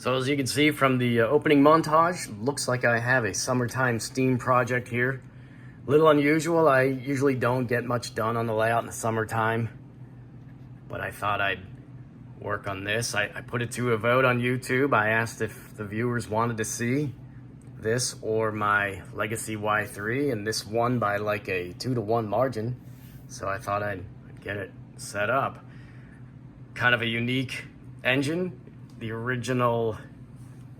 So as you can see from the opening montage, looks like I have a summertime steam project here. A little unusual, I usually don't get much done on the layout in the summertime, but I thought I'd work on this. I put it to a vote on YouTube. I asked if the viewers wanted to see this or my Legacy Y3, and this won by like a 2-to-1 margin. So I thought I'd get it set up. Kind of a unique engine. The original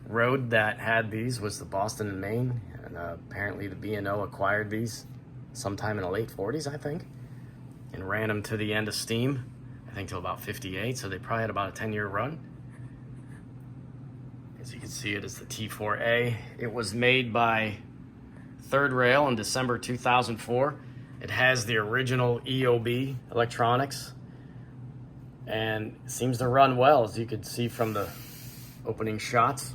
road that had these was the Boston and Maine, and apparently the B&O acquired these sometime in the late 40s, I think, and ran them to the end of steam, I think till about 58, so they probably had about a 10-year run. As you can see, it is the T4a. It was made by Third Rail in December 2004. It has the original EOB electronics, and seems to run well, as you can see from the opening shots.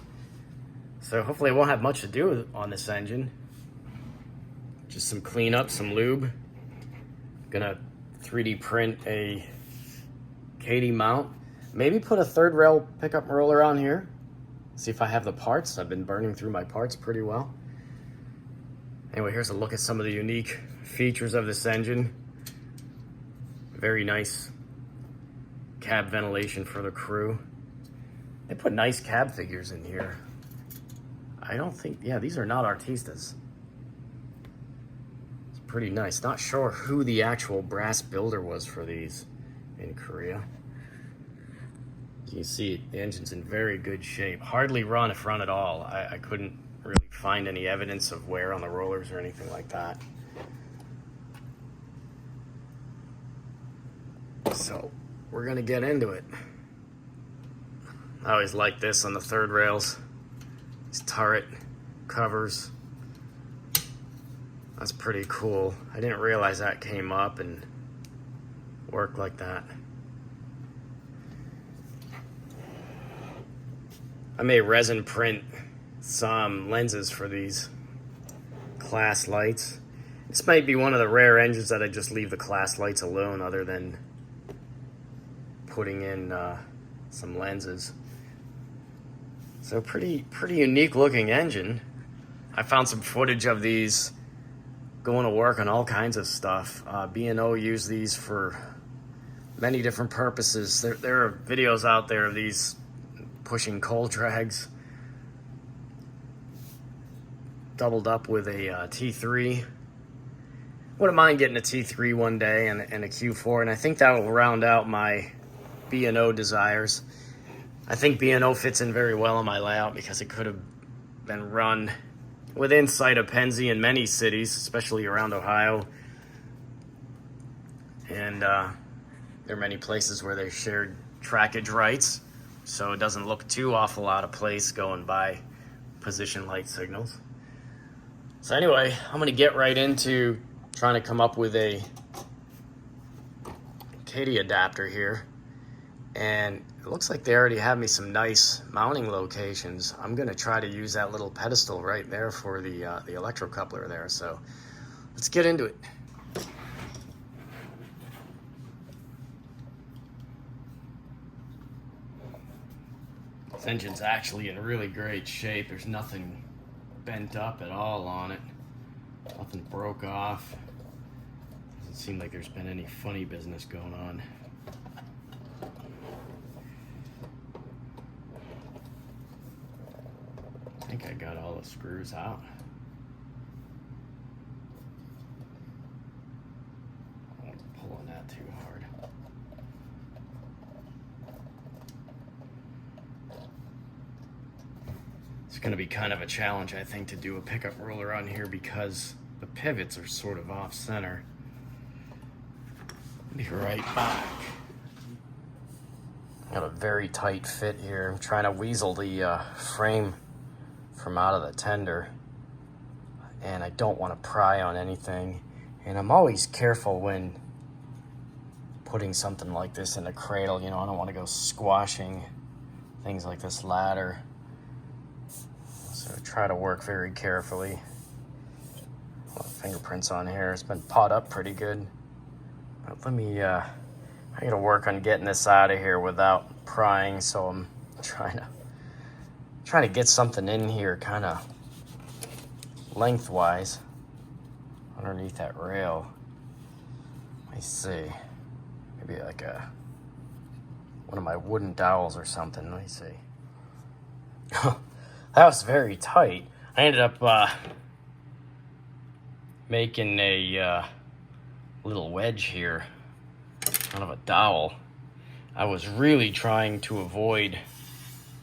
So hopefully I won't have much to do on this engine. Just some cleanup, some lube. Gonna 3D print a Kadee mount. Maybe put a Third Rail pickup roller on here. See if I have the parts. I've been burning through my parts pretty well. Anyway, here's a look at some of the unique features of this engine. Very nice cab ventilation for the crew. They put nice cab figures in here. I don't think, yeah, these are not Artistas. It's pretty nice. Not sure who the actual brass builder was for these in Korea. You can see the engine's in very good shape. Hardly run, if run at all. I couldn't really find any evidence of wear on the rollers or anything like that. So we're gonna get into it. I always like this on the Third Rails. These turret covers. That's pretty cool. I didn't realize that came up and worked like that. I may resin print some lenses for these class lights. This might be one of the rare engines that I just leave the class lights alone, other than putting in some lenses. So pretty unique looking engine. I found some footage of these going to work on all kinds of stuff. B&O use these for many different purposes. There are videos out there of these pushing coal drags, doubled up with a T3. Wouldn't mind getting a T3 one day and a Q4, and I think that will round out my B&O desires. I think B&O fits in very well in my layout because it could have been run within sight of Pennsy in many cities, especially around Ohio. And there are many places where they shared trackage rights, so it doesn't look too awful out of place going by position light signals. So anyway, I'm going to get right into trying to come up with a Kadee adapter here. And it looks like they already have me some nice mounting locations. I'm going to try to use that little pedestal right there for the electrocoupler there. So let's get into it. This engine's actually in really great shape. There's nothing bent up at all on it. Nothing broke off. Doesn't seem like there's been any funny business going on. I think I got all the screws out. I'm not pulling that too hard. It's going to be kind of a challenge, I think, to do a pickup roller on here because the pivots are sort of off center. Be right back. I have a very tight fit here. I'm trying to weasel the frame from out of the tender, and I don't want to pry on anything. And I'm always careful when putting something like this in a cradle. You know, I don't want to go squashing things like this ladder. So I try to work very carefully. A lot of fingerprints on here. It's been pot up pretty good. But let me, I gotta work on getting this out of here without prying, so I'm trying to get something in here kind of lengthwise underneath that rail. Let me see, maybe like one of my wooden dowels or something. Let me see. That was very tight. I ended up making a little wedge here out of a dowel. I was really trying to avoid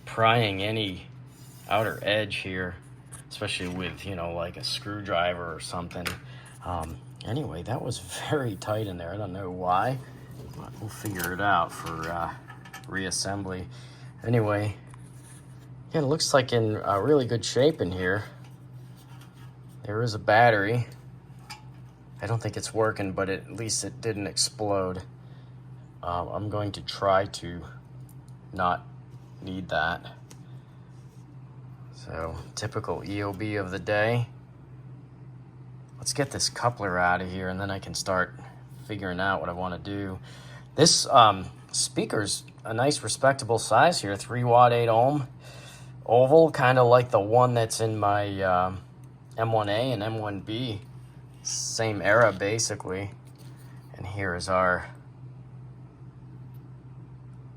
prying any outer edge here, especially with, you know, like a screwdriver or something. Anyway, that was very tight in there. I don't know why, but we'll figure it out for reassembly. Anyway, yeah, it looks like in really good shape in here. There is a battery. I don't think it's working, but at least it didn't explode. I'm going to try to not need that. So, typical EOB of the day. Let's get this coupler out of here, and then I can start figuring out what I want to do. This speaker's a nice respectable size here, 3 watt 8 ohm oval, kind of like the one that's in my M1A and M1B, same era basically. And here is our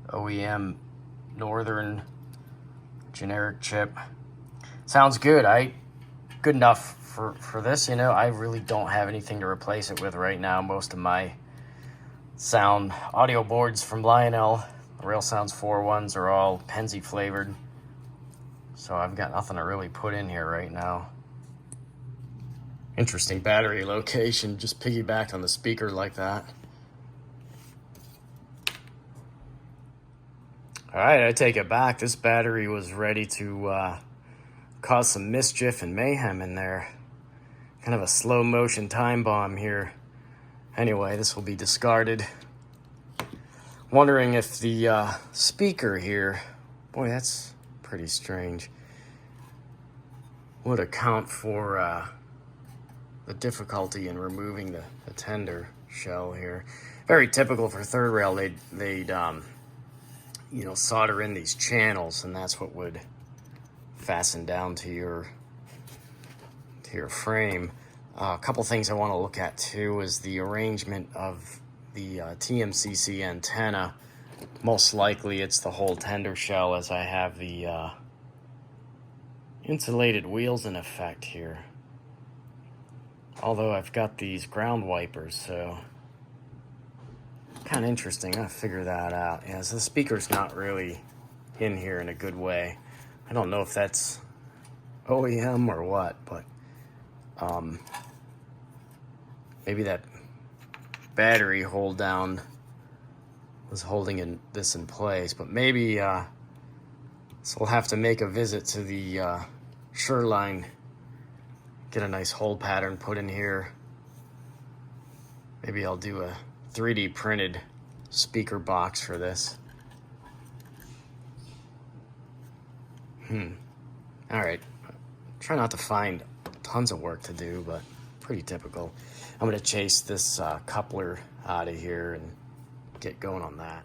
OEM Northern generic chip. Sounds good. Good enough for this, you know. I really don't have anything to replace it with right now. Most of my sound audio boards from Lionel, the Rail Sounds 4.1s, are all Pennsy flavored. So I've got nothing to really put in here right now. Interesting battery location, just piggybacked on the speaker like that. All right, I take it back. This battery was ready to cause some mischief and mayhem in there. Kind of a slow motion time bomb here. Anyway, this will be discarded. Wondering if the speaker here, boy, that's pretty strange. Would account for the difficulty in removing the tender shell here. Very typical for third rail. They'd you know, solder in these channels, and that's what would fasten down to your frame. A couple things I want to look at too is the arrangement of the TMCC antenna. Most likely it's the whole tender shell, as I have the insulated wheels in effect here. Although I've got these ground wipers, so kind of interesting. I gotta figure that out. Yeah, so the speaker's not really in here in a good way. I don't know if that's OEM or what, but maybe that battery hold down was holding this in place. But maybe so we'll have to make a visit to the Shoreline, get a nice hole pattern put in here. Maybe I'll do a 3D printed speaker box for this. All right. Try not to find tons of work to do, but pretty typical. I'm gonna chase this coupler out of here and get going on that.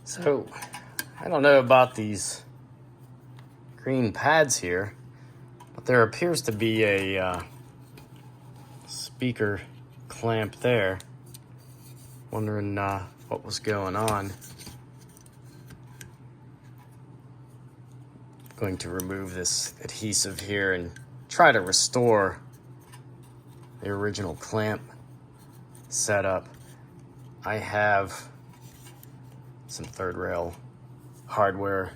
So, I don't know about these green pads here, but there appears to be a speaker clamp there. Wondering what was going on. Going to remove this adhesive here and try to restore the original clamp setup. I have some third rail hardware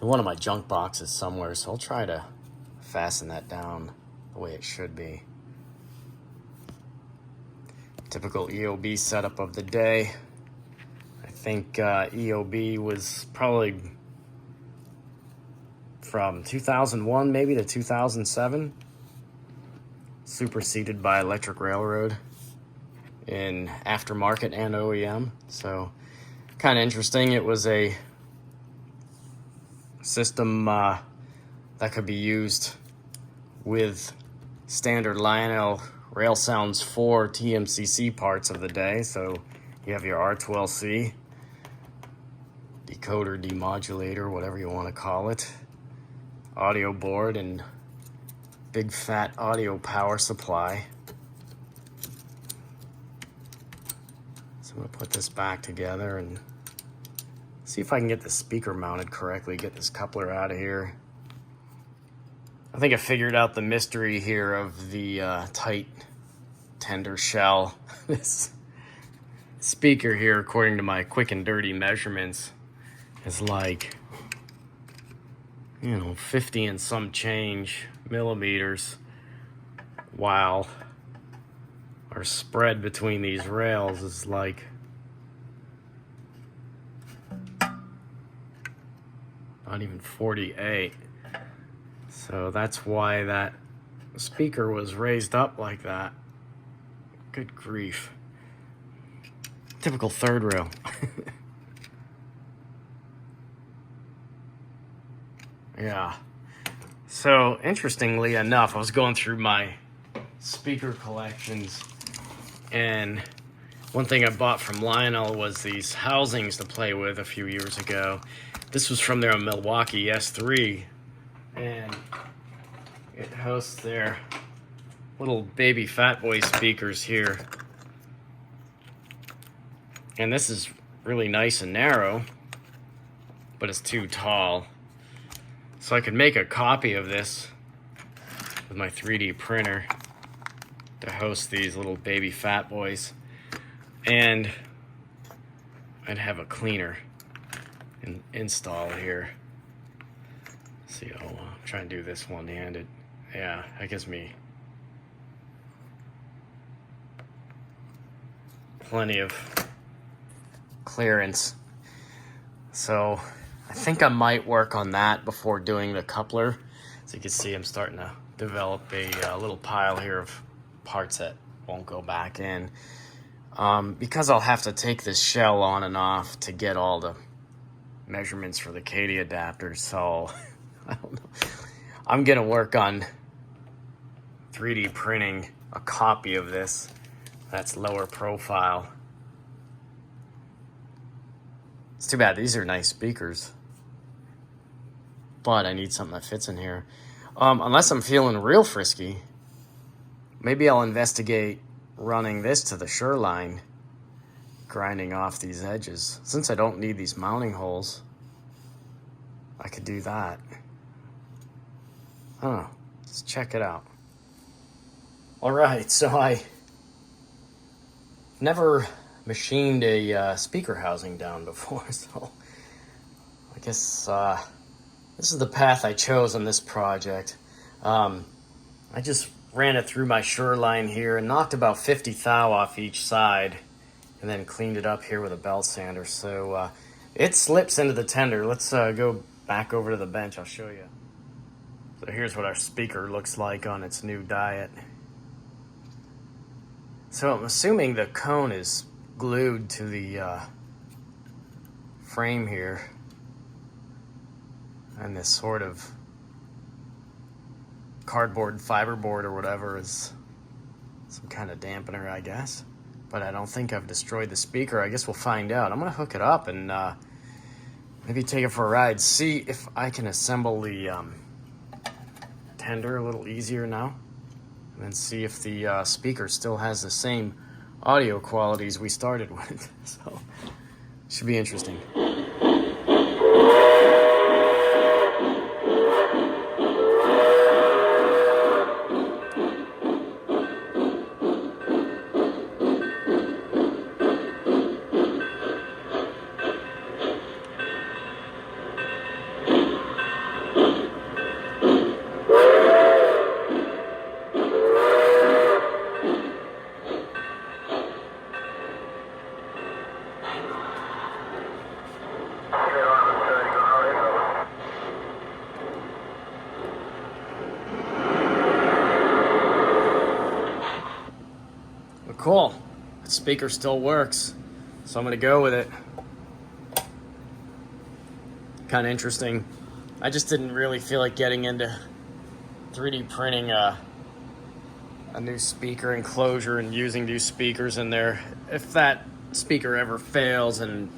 in one of my junk boxes somewhere, so I'll try to fasten that down the way it should be. Typical EOB setup of the day. I think EOB was probably from 2001 maybe to 2007, superseded by Electric Railroad in aftermarket and OEM. So kind of interesting. It was a system that could be used with standard Lionel Rail Sounds 4 TMCC parts of the day. So you have your R12C, decoder, demodulator, whatever you want to call it, audio board, and big fat audio power supply. So I'm going to put this back together and see if I can get the speaker mounted correctly, get this coupler out of here. I think I figured out the mystery here of the tight tender shell. This speaker here, according to my quick and dirty measurements, is like, you know, 50 and some change millimeters, while our spread between these rails is like not even 48. So that's why that speaker was raised up like that. Good grief. Typical third rail. Yeah. So, interestingly enough, I was going through my speaker collections, and one thing I bought from Lionel was these housings to play with a few years ago. This was from their Milwaukee S3, and it hosts their little baby fat boy speakers here. And this is really nice and narrow, but it's too tall. So I could make a copy of this with my 3D printer to host these little baby fat boys, and I'd have a cleaner install here. Let's see, I'll try and do this one-handed. Yeah, that gives me plenty of clearance. So I think I might work on that before doing the coupler. So you can see I'm starting to develop a little pile here of parts that won't go back in. Because I'll have to take this shell on and off to get all the measurements for the Kadee adapter, so I don't know. I'm gonna work on 3D printing a copy of this that's lower profile. It's too bad, these are nice speakers, but I need something that fits in here. Unless I'm feeling real frisky, maybe I'll investigate running this to the Shoreline, grinding off these edges. Since I don't need these mounting holes, I could do that. I don't know, let's check it out. All right, so I never machined a speaker housing down before, so I guess this is the path I chose on this project. I just ran it through my Shoreline here and knocked about 50 thou off each side, and then cleaned it up here with a belt sander. So it slips into the tender. Let's go back over to the bench, I'll show you. So here's what our speaker looks like on its new diet. So I'm assuming the cone is glued to the frame here, and this sort of cardboard fiberboard or whatever is some kind of dampener, I guess. But I don't think I've destroyed the speaker. I guess we'll find out. I'm gonna hook it up and maybe take it for a ride, see if I can assemble the tender a little easier now, and then see if the speaker still has the same audio qualities we started with. So, should be interesting. Cool, the speaker still works, so I'm gonna go with it. Kind of interesting. I just didn't really feel like getting into 3D printing a new speaker enclosure and using new speakers in there. If that speaker ever fails and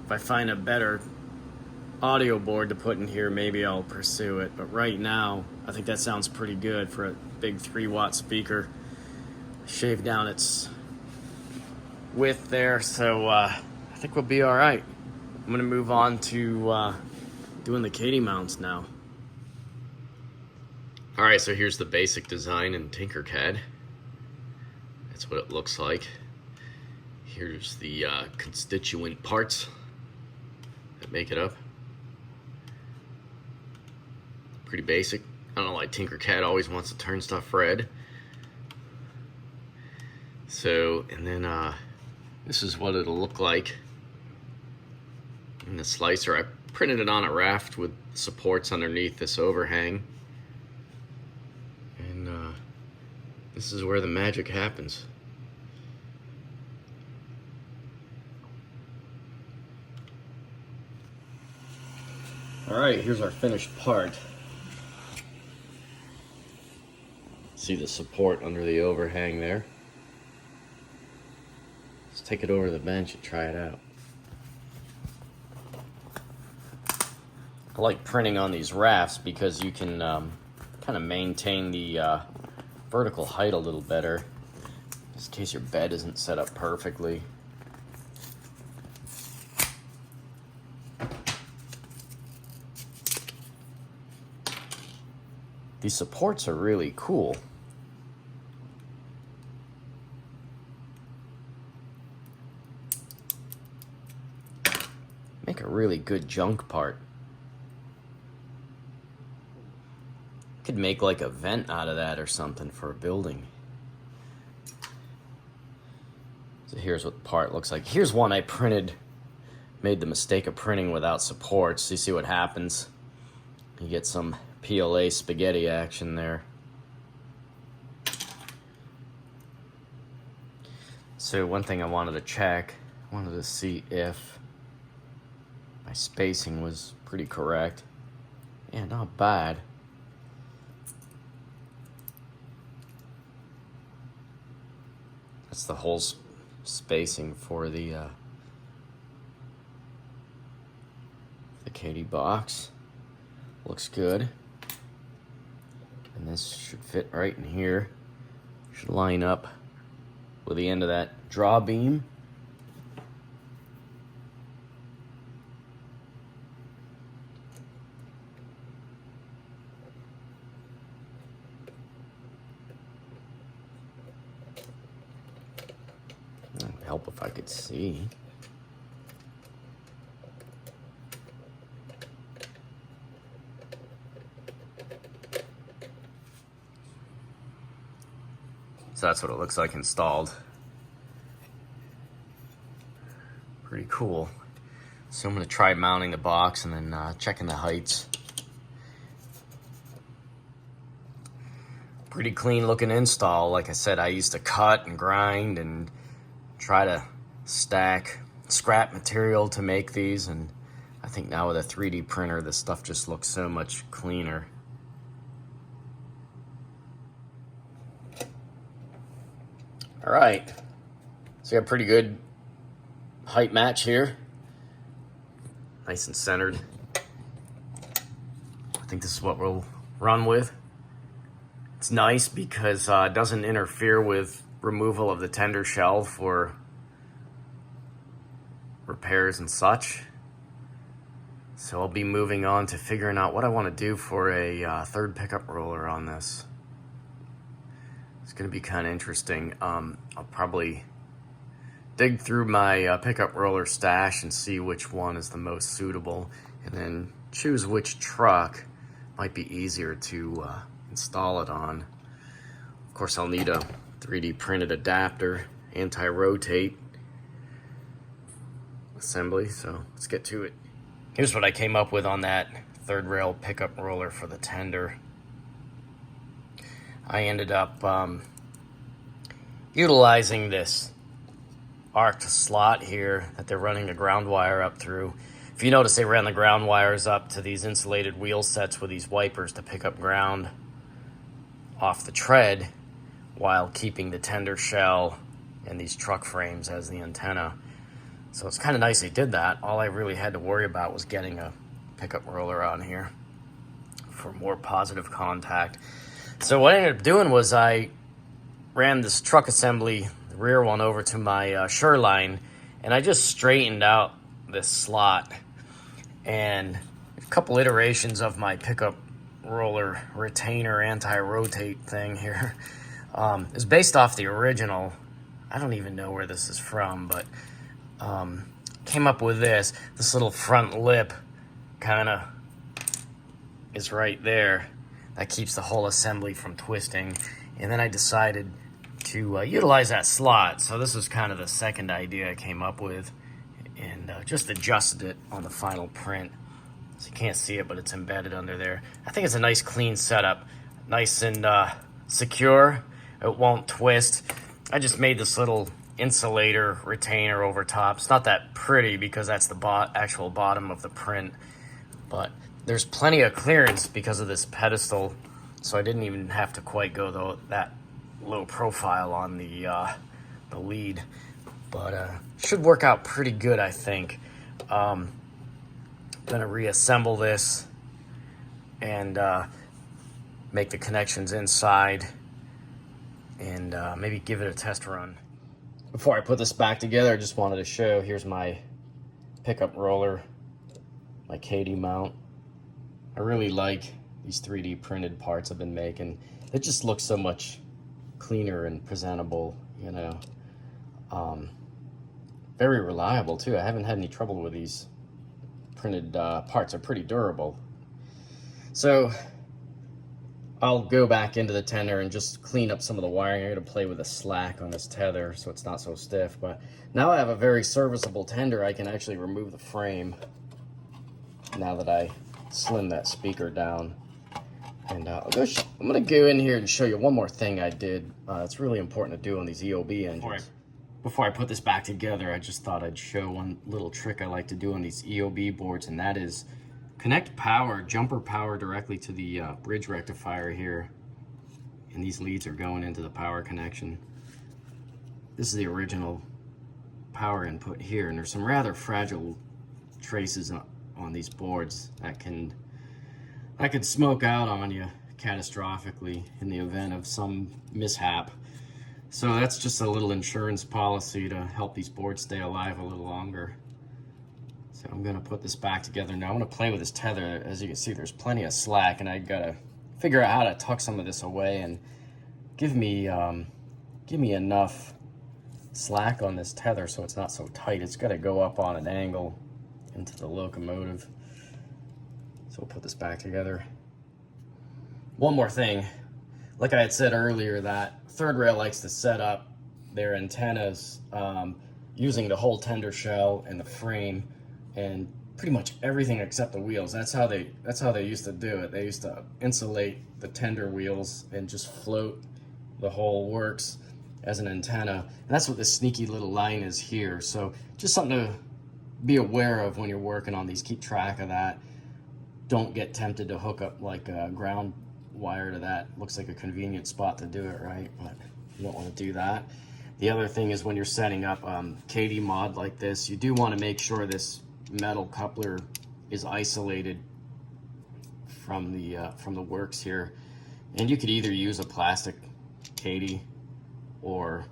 if I find a better audio board to put in here, maybe I'll pursue it. But right now, I think that sounds pretty good for a big 3-watt speaker. Shave down its width there, so I think we'll be all right. I'm gonna move on to doing the Kadee mounts now. All right, so here's the basic design in Tinkercad. That's what it looks like. Here's the constituent parts that make it up. Pretty basic. I don't know why Tinkercad always wants to turn stuff red. So, and then this is what it'll look like in the slicer. I printed it on a raft with supports underneath this overhang. And this is where the magic happens. All right, here's our finished part. See the support under the overhang there. Let's take it over to the bench and try it out. I like printing on these rafts because you can kind of maintain the vertical height a little better, just in case your bed isn't set up perfectly. These supports are really cool. Make a really good junk part. Could make like a vent out of that or something for a building. So here's what the part looks like. Here's one I printed, made the mistake of printing without supports. You see what happens? You get some PLA spaghetti action there. So one thing I wanted to check, I wanted to see if I My spacing was pretty correct. Yeah, not bad. That's the whole spacing for the Kadee box. Looks good. And this should fit right in here. Should line up with the end of that draw beam. It would help if I could see. So that's what it looks like installed. Pretty cool. So I'm going to try mounting the box and then checking the heights. Pretty clean looking install. Like I said, I used to cut and grind and try to stack scrap material to make these, and I think now with a 3D printer, this stuff just looks so much cleaner. All right, so we got a pretty good height match here. Nice and centered. I think this is what we'll run with. It's nice because it doesn't interfere with removal of the tender shell for repairs and such. So I'll be moving on to figuring out what I want to do for a third pickup roller on this. It's going to be kind of interesting. I'll probably dig through my pickup roller stash and see which one is the most suitable, and then choose which truck might be easier to install it on. Of course, I'll need a 3D printed adapter, anti-rotate assembly, so let's get to it. Here's what I came up with on that third rail pickup roller for the tender. I ended up utilizing this arced slot here that they're running the ground wire up through. If you notice, they ran the ground wires up to these insulated wheel sets with these wipers to pick up ground off the tread while keeping the tender shell and these truck frames as the antenna. So it's kind of nice they did that. All I really had to worry about was getting a pickup roller on here for more positive contact. So what I ended up doing was I ran this truck assembly, the rear one, over to my Shoreline, and I just straightened out this slot. And a couple iterations of my pickup roller retainer anti-rotate thing here is based off the original. I don't even know where this is from, but came up with this. This little front lip kind of is right there. That keeps the whole assembly from twisting. And then I decided to utilize that slot. So this is kind of the second idea I came up with, and just adjusted it on the final print. So you can't see it, but it's embedded under there. I think it's a nice clean setup. Nice and secure. It won't twist. I just made this little insulator retainer over top. It's not that pretty because that's the actual bottom of the print, but there's plenty of clearance because of this pedestal, so I didn't even have to quite go that low profile on the lead, but should work out pretty good, I think. Gonna reassemble this and make the connections inside and maybe give it a test run. Before I put this back together, I just wanted to show, here's my pickup roller, my Kadee mount. I really like these 3D printed parts I've been making. It just looks so much cleaner and presentable, you know. Very reliable too. I haven't had any trouble with these printed parts. Are pretty durable. So I'll go back into the tender and just clean up some of the wiring. I'm gonna play with the slack on this tether so it's not so stiff. But now I have a very serviceable tender. I can actually remove the frame now that I slim that speaker down. And I'm gonna go in here and show you one more thing I did. It's really important to do on these EOB engines. before I put this back together, I just thought I'd show one little trick I like to do on these EOB boards, and that is connect power, jumper power, directly to the bridge rectifier here. And these leads are going into the power connection. This is the original power input here, and there's some rather fragile traces on these boards that could smoke out on you catastrophically in the event of some mishap. So that's just a little insurance policy to help these boards stay alive a little longer. So I'm gonna put this back together now. I'm gonna play with this tether. As you can see, there's plenty of slack, and I gotta figure out how to tuck some of this away and give me enough slack on this tether so it's not so tight. It's gotta go up on an angle into the locomotive. So we'll put this back together. One more thing, like I had said earlier, that third rail likes to set up their antennas using the whole tender shell and the frame and pretty much everything except the wheels. That's how they used to do it. They used to insulate the tender wheels and just float the whole works as an antenna. And that's what this sneaky little line is here. So just something to be aware of when you're working on these. Keep track of that. Don't get tempted to hook up like a ground wire to that. Looks like a convenient spot to do it, right? But you don't want to do that. The other thing is when you're setting up Kadee mod like this, you do want to make sure this metal coupler is isolated from the works here. And you could either use a plastic Kadee, or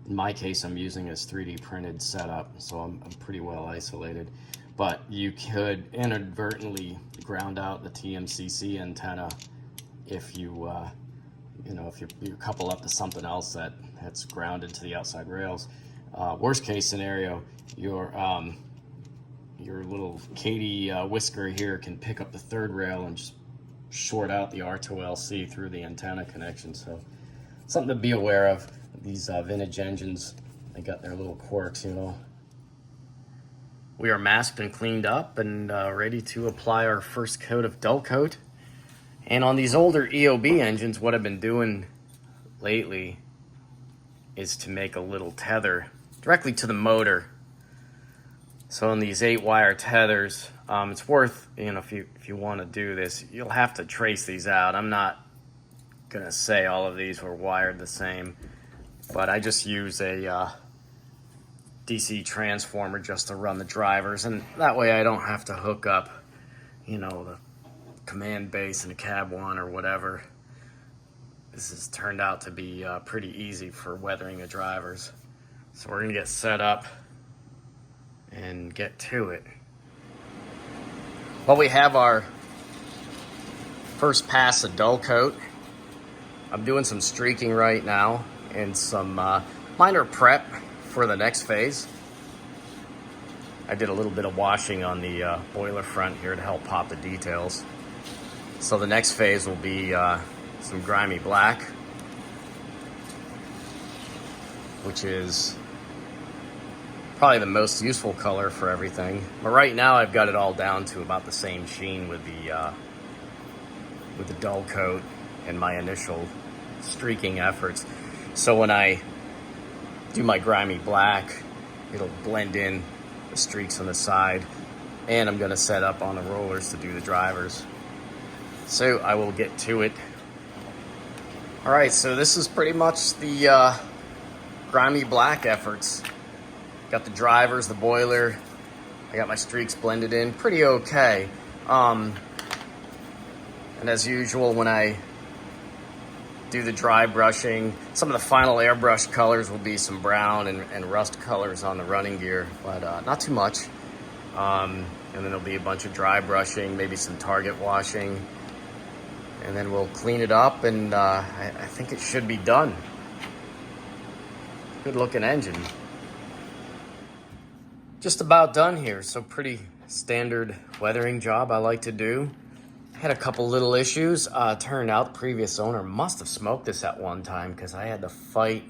in my case I'm using this 3D printed setup, so I'm pretty well isolated. But you could inadvertently ground out the TMCC antenna if you couple up to something else that's grounded to the outside rails. Worst case scenario, your little Kadee whisker here can pick up the third rail and just short out the R2LC through the antenna connection. So something to be aware of. These vintage engines, they got their little quirks, you know. We are masked and cleaned up and ready to apply our first coat of dull coat. And on these older EOB engines, what I've been doing lately is to make a little tether directly to the motor. So on these 8-wire tethers, it's worth, if you want to do this, you'll have to trace these out. I'm not gonna say all of these were wired the same, but I just use a DC transformer just to run the drivers, and that way I don't have to hook up, the command base and a cab one or whatever. This has turned out to be pretty easy for weathering the drivers. So we're gonna get set up and get to it. Well, we have our first pass of dull coat. I'm doing some streaking right now and some minor prep for the next phase. I did a little bit of washing on the boiler front here to help pop the details. So the next phase will be some grimy black, which is probably the most useful color for everything. But right now I've got it all down to about the same sheen with the dull coat and my initial streaking efforts. So when I do my grimy black, it'll blend in the streaks on the side, and I'm gonna set up on the rollers to do the drivers. So I will get to it. All right, so this is pretty much the grimy black efforts. Got the drivers, the boiler, I got my streaks blended in pretty okay. And as usual, when I do the dry brushing, some of the final airbrush colors will be some brown and rust colors on the running gear, but not too much. And then there'll be a bunch of dry brushing, maybe some target washing, and then we'll clean it up, and I think it should be done. Good looking engine. Just about done here, so pretty standard weathering job I like to do. Had a couple little issues. Turned out the previous owner must have smoked this at one time, because I had to fight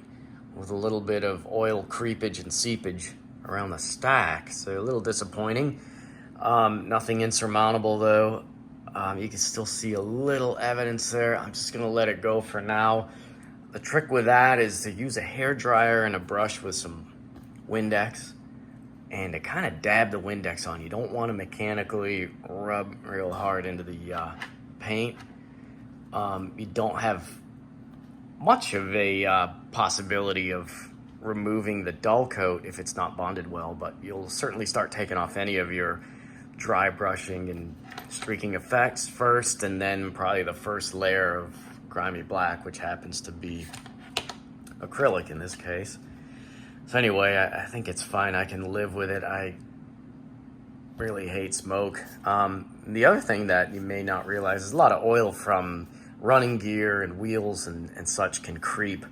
with a little bit of oil creepage and seepage around the stack, so a little disappointing. Nothing insurmountable though. You can still see a little evidence there. I'm just gonna let it go for now. The trick with that is to use a hair dryer and a brush with some Windex, and to kind of dab the Windex on. You don't want to mechanically rub real hard into the paint. You don't have much of a possibility of removing the dull coat if it's not bonded well, but you'll certainly start taking off any of your dry brushing and streaking effects first, and then probably the first layer of grimy black, which happens to be acrylic in this case. So anyway, I think it's fine. I can live with it. I really hate smoke. The other thing that you may not realize is a lot of oil from running gear and wheels and such can creep.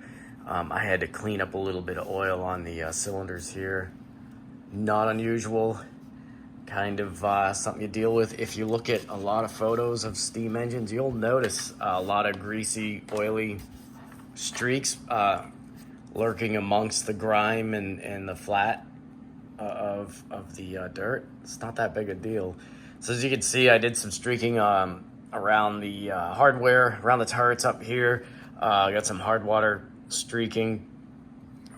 I had to clean up a little bit of oil on the cylinders here. Not unusual, kind of something you deal with. If you look at a lot of photos of steam engines, you'll notice a lot of greasy, oily streaks lurking amongst the grime and the flat of the dirt. It's not that big a deal. So as you can see, I did some streaking around the hardware, around the turrets up here. I got some hard water streaking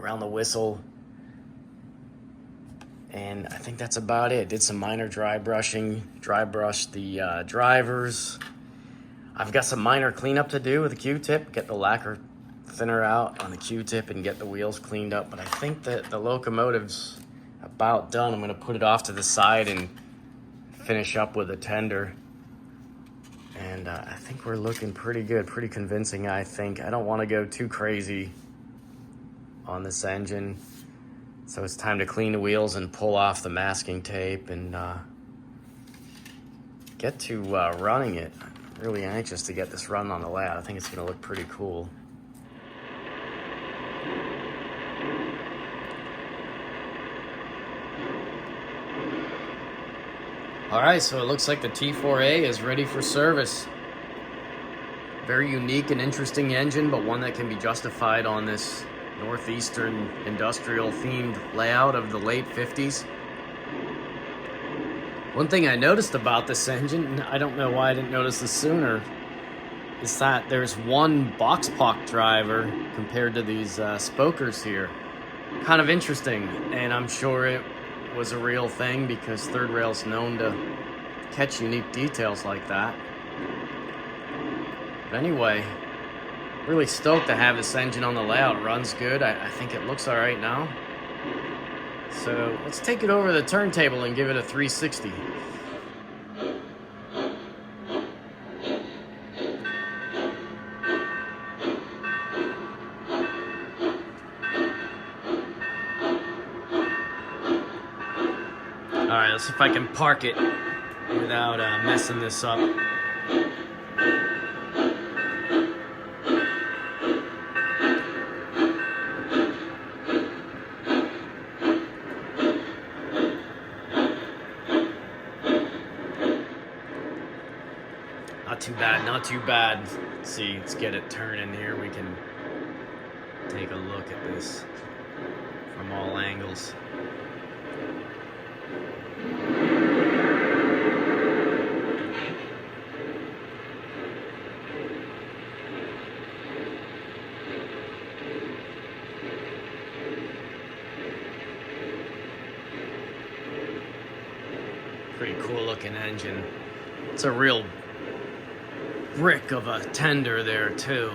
around the whistle. And I think that's about it. Did some minor dry brushing, dry brushed the drivers. I've got some minor cleanup to do with a Q-tip, get the lacquer thinner out on the Q-tip and get the wheels cleaned up. But I think that the locomotive's about done. I'm gonna put it off to the side and finish up with a tender. And I think we're looking pretty good, pretty convincing, I think. I don't wanna go too crazy on this engine. So it's time to clean the wheels and pull off the masking tape and get to running it. I'm really anxious to get this run on the layout. I think it's gonna look pretty cool. All right, so it looks like the T4a is ready for service. Very unique and interesting engine, but one that can be justified on this northeastern industrial themed layout of the late 50s. One thing I noticed about this engine, and I don't know why I didn't notice this sooner, is that there's one box block driver compared to these spokers here. Kind of interesting, and I'm sure it was a real thing because Third Rail's known to catch unique details like that. But anyway, really stoked to have this engine on the layout. It runs good. I think it looks all right now. So let's take it over the turntable and give it a 360. All right, let's see if I can park it without messing this up. Not too bad, not too bad. Let's see, let's get it turning here. We can take a look at this from all angles. Pretty cool looking engine. It's a real brick of a tender there too.